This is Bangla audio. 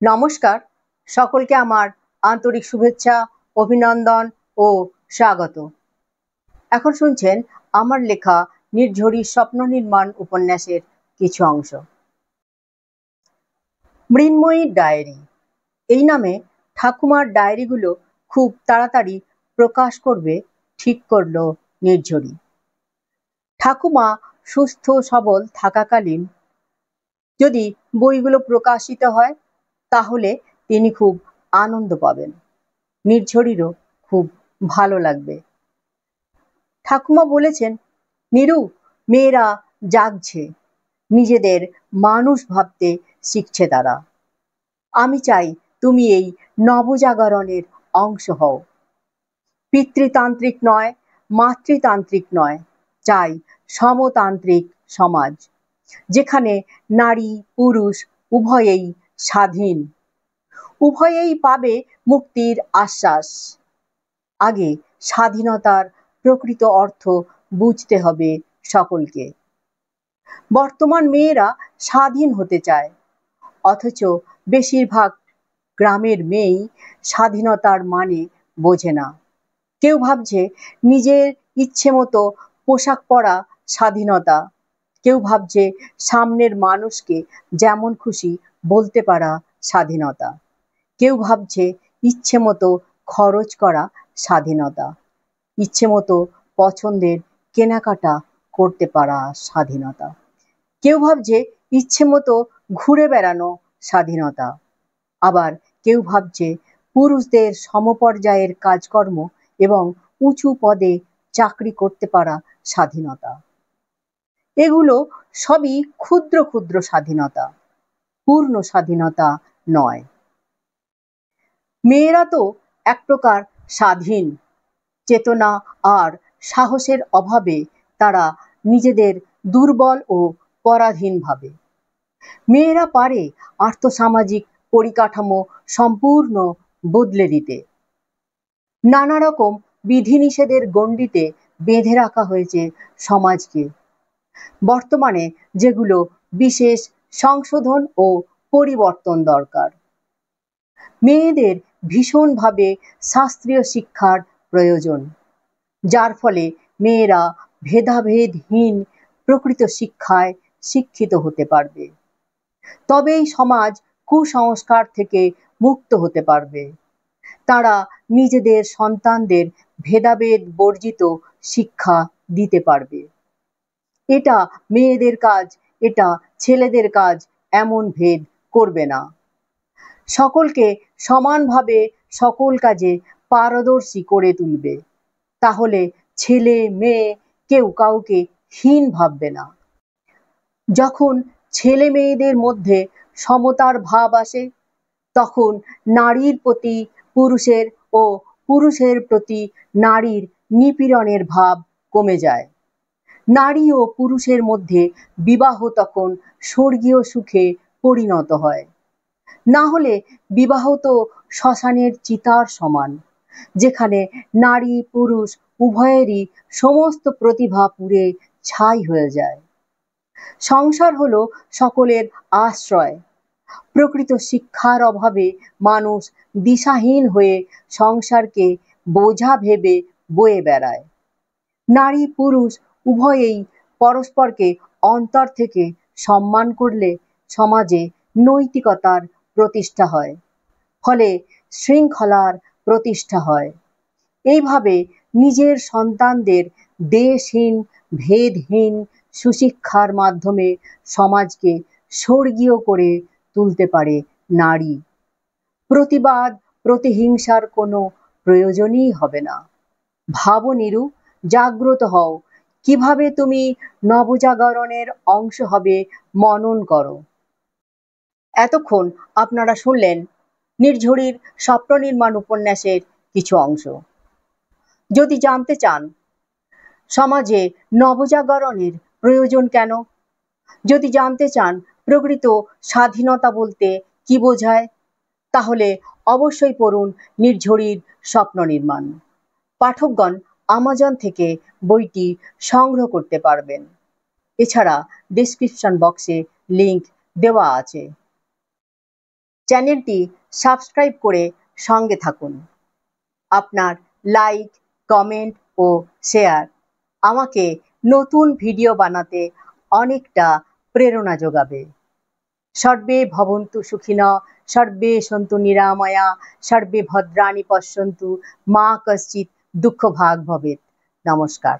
নমস্কার, সকলকে আমার আন্তরিক শুভেচ্ছা, অভিনন্দন ও স্বাগত। এখন শুনছেন আমার লেখা নির্ঝরির স্বপ্ন নির্মাণ উপন্যাসের কিছু অংশ। মৃন্ময়ীর ডায়েরি এই নামে ঠাকুমার ডায়েরিগুলো খুব তাড়াতাড়ি প্রকাশ করবে ঠিক করল নির্ঝরি। ঠাকুমা সুস্থ সবল থাকাকালীন যদি বইগুলো প্রকাশিত হয় তাহলে তিনি খুব আনন্দ পাবেন, নির্ঝরিরও খুব ভালো লাগবে। ঠাকুমা বলেছেন, নিরু, মেয়েরা জাগছে, নিজেদের মানুষ ভাবতে শিখছে তারা। আমি চাই তুমি এই নবজাগরণের অংশ হও। পিতৃতান্ত্রিক নয়, মাতৃতান্ত্রিক নয়, চাই সমতান্ত্রিক সমাজ, যেখানে নারী পুরুষ উভয়েই স্বাধীন, উভয়েই পাবে মুক্তির আশ্বাস। আগে স্বাধীনতার প্রকৃত অর্থ বুঝতে হবে সকলকে। বর্তমান মেয়েরা স্বাধীন হতে চায়, অথচ বেশিরভাগ গ্রামের মেয়েই স্বাধীনতার মানে বোঝে না। কেউ ভাবছে নিজের ইচ্ছে মতো পোশাক পরা স্বাধীনতা, কেউ ভাবছে সামনের মানুষকে যেমন খুশি বলতে পারা স্বাধীনতা, কেউ ভাবছে ইচ্ছে মতো খরচ করা স্বাধীনতা, ইচ্ছে মতো পছন্দের কেনাকাটা করতে পারা স্বাধীনতা, কেউ ভাবছে ইচ্ছে মতো ঘুরে বেড়ানো স্বাধীনতা, আবার কেউ ভাবছে পুরুষদের সমপর্যায়ের কাজকর্ম এবং উঁচু পদে চাকরি করতে পারা স্বাধীনতা। এগুলো সবই ক্ষুদ্র ক্ষুদ্র স্বাধীনতা, পূর্ণ স্বাধীনতা নয়। মেয়েরা তো এক প্রকার স্বাধীন, চেতনা আর সাহসের অভাবে তারা নিজেদের দুর্বল ও পরাধীন ভাবে। মেয়েরা পারে আর্থসামাজিক পরিকাঠামো সম্পূর্ণ বদলে দিতে। নানা রকম বিধিনিষেধের গণ্ডিতে বেঁধে রাখা হয়েছে সমাজকে। বর্তমানে যেগুলো বিশেষ সংশোধন ও পরিবর্তন দরকার। মেয়েদের ভীষণভাবে শাস্ত্রীয় শিক্ষার প্রয়োজন, যার ফলে মেয়েরা ভেদাভেদহীন প্রকৃত শিক্ষায় শিক্ষিত হতে পারবে। তবেই সমাজ কুসংস্কার থেকে মুক্ত হতে পারবে। তারা নিজেদের সন্তানদের ভেদাভেদ বর্জিত শিক্ষা দিতে পারবে। এটা মেয়েদের কাজ, এটা ছেলেদের কাজ এমন ভেদ করবে না। সকলকে সমানভাবে সকল কাজে পারদর্শী করে তুলবে। তাহলে ছেলে মেয়ে কেউ কাউকে হীন ভাববে না। যখন ছেলে মেয়েদের মধ্যে সমতার ভাব আসে, তখন নারীর প্রতি পুরুষের ও পুরুষের প্রতি নারীর নিপীড়নের ভাব কমে যায়। নারী ও পুরুষের মধ্যে বিবাহ তখন স্বর্গীয় সুখে পরিণত হয়। না হলে বিবাহ তো শ্মশানের চিতার সমান, যেখানে নারী পুরুষ উভয়েরই সমস্ত প্রতিভা পুড়ে ছাই হয়ে যায়। সংসার হলো সকলের আশ্রয়। প্রকৃত শিক্ষার অভাবে মানুষ দিশাহীন হয়ে সংসারকে বোঝা ভেবে বয়ে বেড়ায়। নারী পুরুষ উভয়েই পরস্পরকে অন্তর থেকে সম্মান করলে সমাজে নৈতিকতার প্রতিষ্ঠা হয়, ফলে শৃঙ্খলার প্রতিষ্ঠা হয়। এইভাবে নিজের সন্তানদের দেশহীন ভেদহীন সুশিক্ষার মাধ্যমে সমাজকে স্বর্গীয় করে তুলতে পারে নারী। প্রতিবাদ প্রতিহিংসার কোনো প্রয়োজনই হবে না। ভাবো নিরু, জাগ্রত হও, কিভাবে তুমি নবজাগরণের অংশ হবে মনন করো। এতক্ষণ আপনারা শুনলেন নির্ঝরির স্বপ্ন নির্মাণ উপন্যাসের কিছু অংশ। যদি জানতে চান সমাজে নবজাগরণের প্রয়োজন কেন, যদি জানতে চান প্রকৃত স্বাধীনতা বলতে কি বোঝায়, তাহলে অবশ্যই পড়ুন নির্ঝরির স্বপ্ন নির্মাণ। পাঠকগণ আমাজন থেকে বইটি সংগ্রহ করতে পারবেন। এছাড়া ডেসক্রিপশন বক্সে লিংক দেওয়া আছে। চ্যানেলটি সাবস্ক্রাইব করে সঙ্গে থাকুন। আপনার লাইক, কমেন্ট ও শেয়ার আমাকে নতুন ভিডিও বানাতে অনেকটা প্রেরণা যোগাবে। সর্বে ভবন্তু সুখিনঃ, সর্বে সন্তু নিরাময়া, সর্বে ভদ্রাণি পশ্যন্তু, মা কশ্চিৎ দুঃখভাগ্ ভবেৎ। নমস্কার।